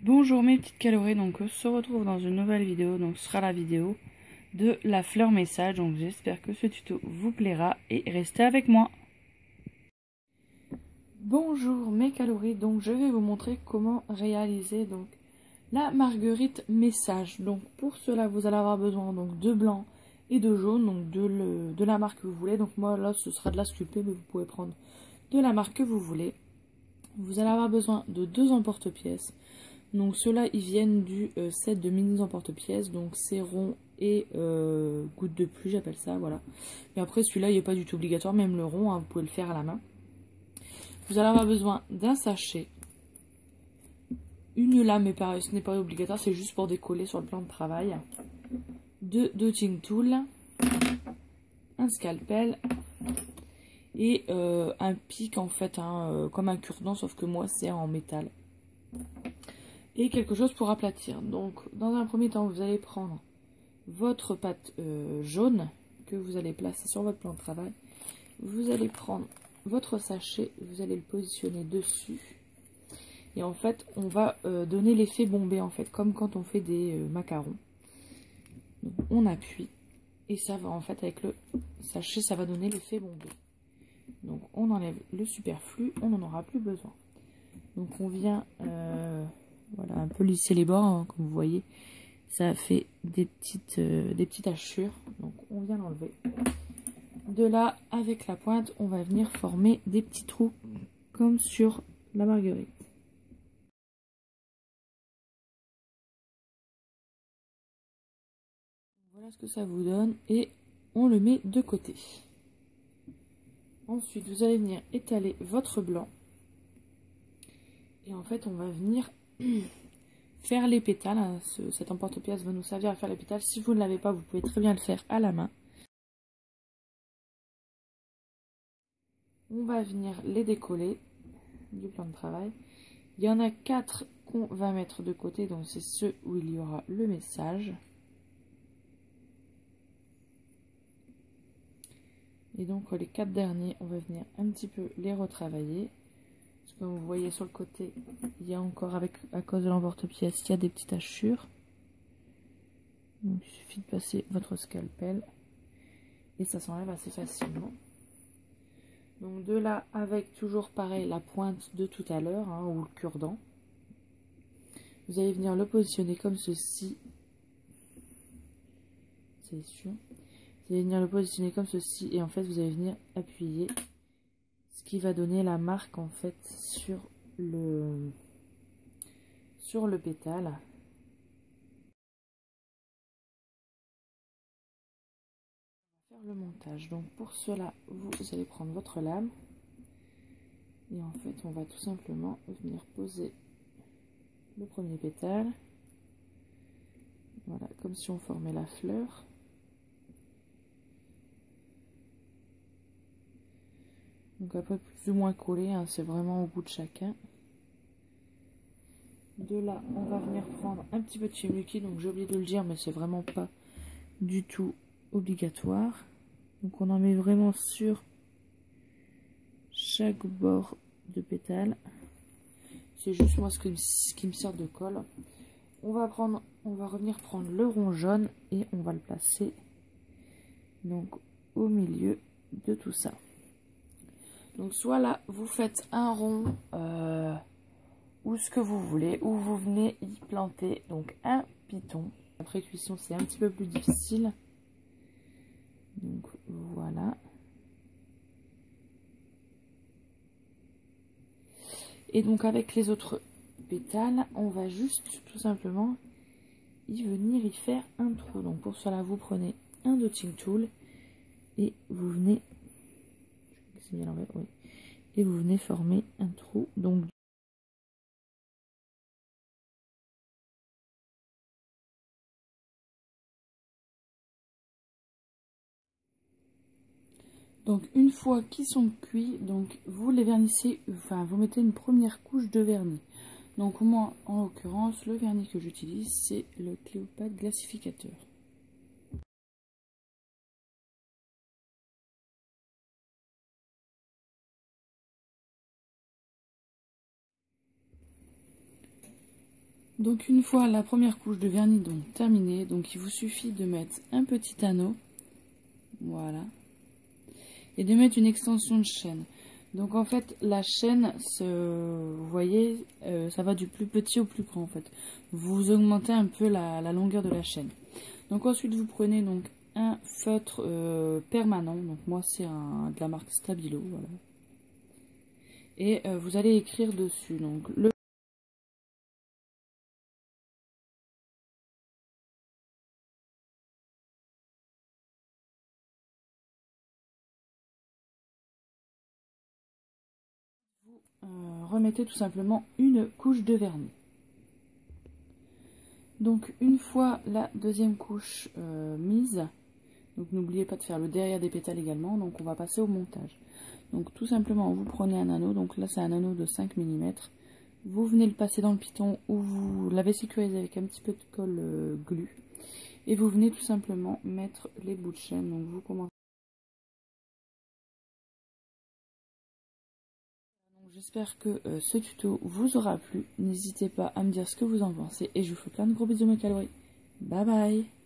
Bonjour mes petites calories, donc on se retrouve dans une nouvelle vidéo, donc ce sera la vidéo de la fleur message, donc j'espère que ce tuto vous plaira et restez avec moi. Bonjour mes calories, donc je vais vous montrer comment réaliser donc la marguerite message. Donc pour cela vous allez avoir besoin donc de blanc et de jaune, donc de la marque que vous voulez. Donc moi là ce sera de la sculptée, mais vous pouvez prendre de la marque que vous voulez. Vous allez avoir besoin de 2 emporte-pièces. Donc ceux-là, ils viennent du set de mini emporte-pièces. Donc c'est rond et goutte de pluie, j'appelle ça, voilà. Mais après, celui-là, il n'est pas du tout obligatoire, même le rond, hein, vous pouvez le faire à la main. Vous allez avoir besoin d'un sachet, une lame, mais pareil, ce n'est pas obligatoire, c'est juste pour décoller sur le plan de travail. 2 dotting tools, un scalpel et un pic en fait, hein, comme un cure-dent, sauf que moi c'est en métal. Et quelque chose pour aplatir. Donc dans un premier temps, vous allez prendre votre pâte jaune que vous allez placer sur votre plan de travail. Vous allez prendre votre sachet, vous allez le positionner dessus. Et en fait, on va donner l'effet bombé, en fait, comme quand on fait des macarons. Donc, on appuie et ça va, en fait, avec le sachet, ça va donner l'effet bombé. Donc, on enlève le superflu, on n'en aura plus besoin. Donc, on vient, voilà, un peu lisser les bords, hein, comme vous voyez. Ça fait des petites hachures, donc on vient l'enlever. De là, avec la pointe, on va venir former des petits trous comme sur la marguerite. Voilà ce que ça vous donne et on le met de côté. Ensuite, vous allez venir étaler votre blanc et en fait, on va venir faire les pétales. Cet emporte-pièce va nous servir à faire les pétales. Si vous ne l'avez pas, vous pouvez très bien le faire à la main. On va venir les décoller du plan de travail. Il y en a 4 qu'on va mettre de côté, donc c'est ceux où il y aura le message. Et donc les 4 derniers, on va venir un petit peu les retravailler. Parce que comme vous voyez sur le côté, il y a encore, à cause de l'emporte-pièce, il y a des petites hachures. Donc il suffit de passer votre scalpel et ça s'enlève assez facilement. Donc de là, avec toujours pareil la pointe de tout à l'heure, hein, ou le cure-dent, vous allez venir le positionner comme ceci. C'est sûr. Vous allez venir le positionner comme ceci et en fait vous allez venir appuyer, ce qui va donner la marque en fait sur le pétale. On va faire le montage. Donc pour cela, vous allez prendre votre lame et en fait on va tout simplement venir poser le premier pétale. Voilà, comme si on formait la fleur. Donc après plus ou moins collé, hein, c'est vraiment au goût de chacun. De là, on va venir prendre un petit peu de chez Muki, donc j'ai oublié de le dire, mais c'est vraiment pas du tout obligatoire. Donc on en met vraiment sur chaque bord de pétale. C'est juste moi ce qui me sert de colle. On va revenir prendre le rond jaune et on va le placer donc au milieu de tout ça. Donc soit là vous faites un rond ou ce que vous voulez, ou vous venez y planter donc un piton. Après cuisson c'est un petit peu plus difficile. Donc voilà. Et donc avec les autres pétales, on va juste tout simplement y venir y faire un trou. Donc pour cela, vous prenez un dotting tool et vous venez, oui, et vous venez former un trou. Donc une fois qu'ils sont cuits, donc vous les vernissez, enfin vous mettez une première couche de vernis. Donc moi en l'occurrence le vernis que j'utilise c'est le Cléopâtre glacificateur. Donc une fois la première couche de vernis donc terminée, donc il vous suffit de mettre un petit anneau, voilà, et de mettre une extension de chaîne. Donc en fait la chaîne, vous voyez, ça va du plus petit au plus grand en fait. Vous augmentez un peu la longueur de la chaîne. Donc ensuite vous prenez donc un feutre permanent, donc moi c'est de la marque Stabilo, voilà. Et vous allez écrire dessus donc le remettez tout simplement une couche de vernis. Donc une fois la deuxième couche mise, donc n'oubliez pas de faire le derrière des pétales également, donc on va passer au montage. Donc tout simplement vous prenez un anneau, donc là c'est un anneau de 5 mm, vous venez le passer dans le piton ou vous l'avez sécurisé avec un petit peu de colle glu, et vous venez tout simplement mettre les bouts de chaîne, donc vous commencez. J'espère que ce tuto vous aura plu. N'hésitez pas à me dire ce que vous en pensez. Et je vous fais plein de gros bisous mes calories. Bye bye.